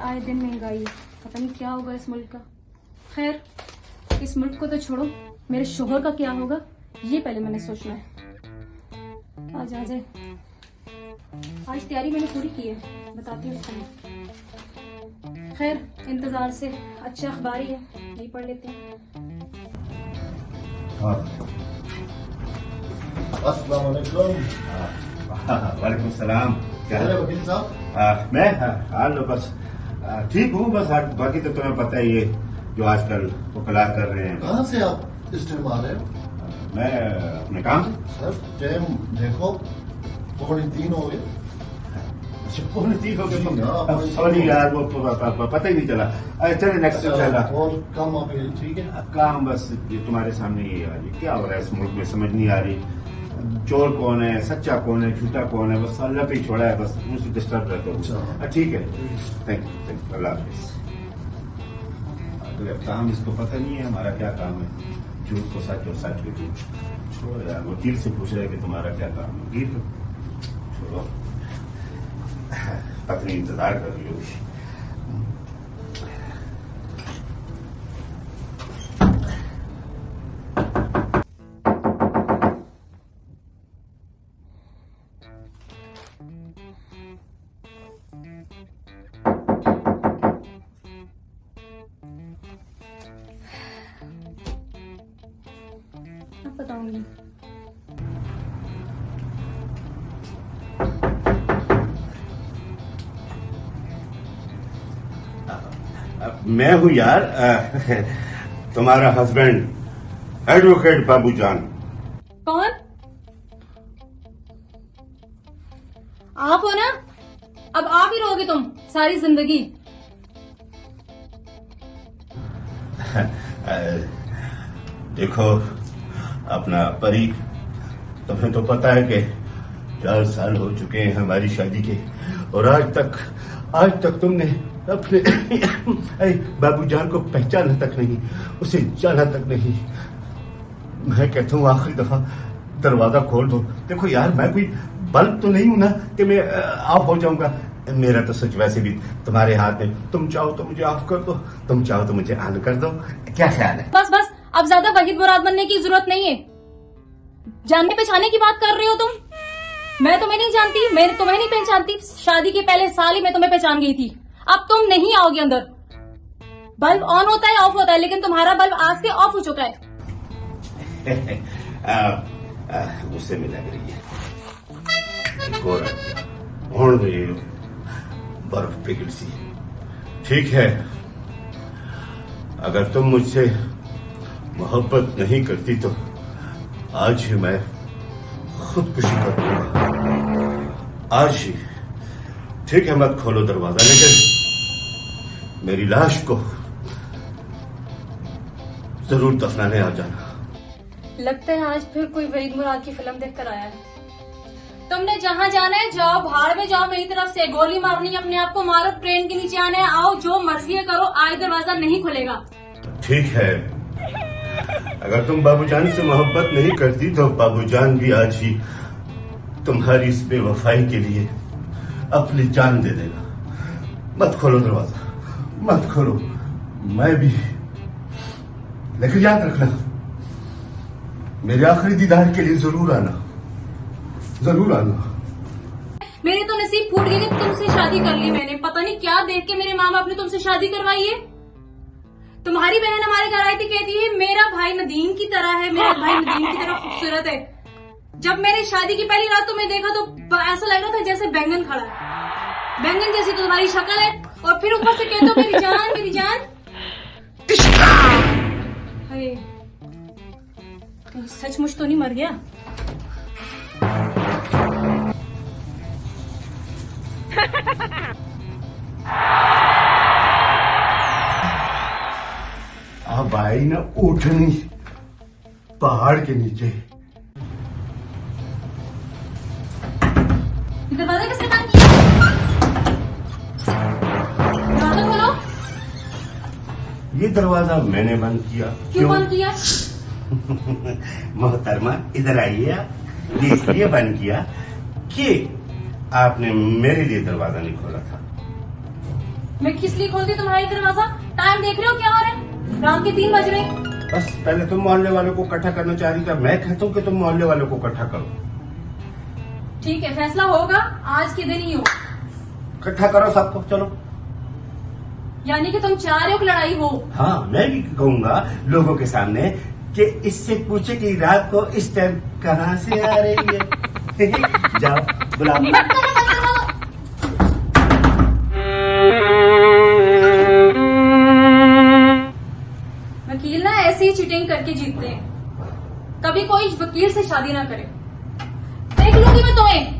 आए दिन महंगाई, पता नहीं क्या होगा इस मुल्क का। खैर, इस मुल्क को तो छोड़ो, मेरे शोहर का क्या होगा ये पहले मैंने सोचना है। आज आ जाए, आज तैयारी मैंने पूरी की है, बताती हूँ उसको। खैर, इंतजार से अच्छा अखबार ही है, यही पढ़ लेते हैं। अस्सलाम वालेकुम। वालेकुम सलाम। क्या है वकील साहब? मैं हाल बस ठीक हूँ, बस बाकी तो तुम्हें पता ही है जो आजकल वकला कर रहे हैं। कहाँ से आप इस टाइम आ रहे हो? मैं अपने काम से। सर टाइम देखो, 3:45 हो गए। अच्छा, 3:45 हो गए? जी, हाँ, सॉरी यार, वो पता ही नहीं चला। चले नेक्स्ट चला। और कम अभी ठीक है? काम बस ये तुम्हारे सामने ही आ रही, क्या हो रहा है इस मुल्क में समझ नहीं आ रही। चोर कौन है, सच्चा कौन है, झूठा कौन है, बस अल्लाह पे ही छोड़ा है, बस मुझसे डिस्टर्ब रहता हूँ। अच्छा। ठीक है, थैंक यू, अल्लाह हाफिज। तो अब काम इसको पता नहीं है हमारा क्या काम है, झूठ को सच और सच को झूठ। छोड़ो यार, वकील से पूछ रहे हैं कि तुम्हारा क्या काम है। वकील छोड़ो, पत्नी इंतजार कर रही होगी। अब बताऊंगी। मैं हूँ यार, तुम्हारा हस्बैंड एडवोकेट बाबूजान। कौन? आप हो ना? अब आप ही रहोगे तुम सारी जिंदगी। देखो अपना परी, तुम्हें तो पता है कि 4 साल हो चुके हैं हमारी शादी के, और आज तक तुमने अपने बाबूजान को पहचाना तक नहीं, उसे जाना तक नहीं। मैं कहता हूँ आखिरी दफा दरवाजा खोल दो। देखो यार, मैं कोई बल्ब तो नहीं हूं ना कि मैं ऑफ हो जाऊंगा। मेरा तो सच वैसे भी तुम्हारे हाथ में, तुम चाहो तो मुझे ऑफ कर दो, तुम चाहो तो मुझे ऑन कर दो। क्या ख्याल है? बस बस, अब ज्यादा वहीद मुराद बनने की जरूरत नहीं है। जानने पहचाने की बात कर रहे हो तुम। मैं तुम्हें नहीं जानती, मैं तुम्हें नहीं पहचानती। शादी के पहले साल ही मैं तुम्हें पहचान गई थी। अब तुम नहीं आओगे अंदर। बल्ब ऑन होता है, ऑफ होता है, लेकिन तुम्हारा बल्ब आज से ऑफ हो चुका है। गुस्से में लग रही है। एक और होड़ में ये बर्फ पिघल सी। ठीक है, अगर तुम मुझसे मोहब्बत नहीं करती तो आज ही मैं खुदकुशी कर दूंगा, आज ही। ठीक है, मत खोलो दरवाजा, लेकिन मेरी लाश को जरूर दफनाने आ जाना। लगता है आज फिर कोई वहीद मुराद की फिल्म देखकर आया है। तुमने जहाँ जाना है जाओ, भाड़ में जाओ। मेरी तरफ से गोली मारनी है, अपने आप को मारो। ट्रेन के नीचे आना है, आओ, जो मर्जी है करो, आज दरवाजा नहीं खुलेगा। ठीक है, अगर तुम बाबूजान से मोहब्बत नहीं करती तो बाबूजान भी आज ही तुम्हारी इस बेवफाई के लिए अपनी जान दे देगा। मत खोलो दरवाजा, मत खोलो। मैं भी, लेकिन याद रखना, मेरे आखिरी दीदार के लिए जरूर आना, जरूर आना। मेरे तो नसीब फूट गए कि तुमसे शादी कर ली मैंने। पता नहीं क्या देख के मेरे माँ बाप ने तुमसे शादी करवाई है। तुम्हारी बहन हमारे घर आई थी, कहती है मेरा भाई नदीम की तरह है, मेरा भाई नदीम की तरह खूबसूरत है। जब मेरी शादी की पहली रात तुम्हें देखा तो ऐसा लग रहा था जैसे बैंगन खड़ा है, बैंगन जैसी तो तुम्हारी शक्ल है, और फिर ऊपर से कहते हो मेरी जान मेरी जान। अरे कहीं सचमुच तो नहीं मर गया? अब आई ना उठनी पहाड़ के नीचे। दरवाजा किसने बंद किया? दरवाजा खोलो। ये दरवाजा मैंने बंद किया। क्यों बंद किया? मोहतरमा इधर आइए आप। ये इसलिए बंद किया कि आपने मेरे लिए दरवाजा नहीं खोला था। मैं किस लिए खोलती तुम्हारी दरवाजा? टाइम देख रहे हो क्या हो रहा है? रात के 3 बज रहे। बस पहले तुम मोहल्ले वालों को इकट्ठा करना चाह रही था, मैं कहता हूँ कि तुम मोहल्ले वालों को इकट्ठा करो। ठीक है, फैसला होगा आज के दिन ही हो। इकट्ठा करो सबको, चलो। यानी कि तुम चाह रहे हो कि लड़ाई हो? हाँ, मैं भी कहूंगा लोगों के सामने कि इससे पूछे कि रात को इस टाइम कहाँ से आ रही है। जाओ बुलाओ। मत करो, मत करो। वकील ना ऐसे ही चीटिंग करके जीतते हैं। कभी कोई वकील से शादी ना करे। देख लूंगी मैं तुम्हें।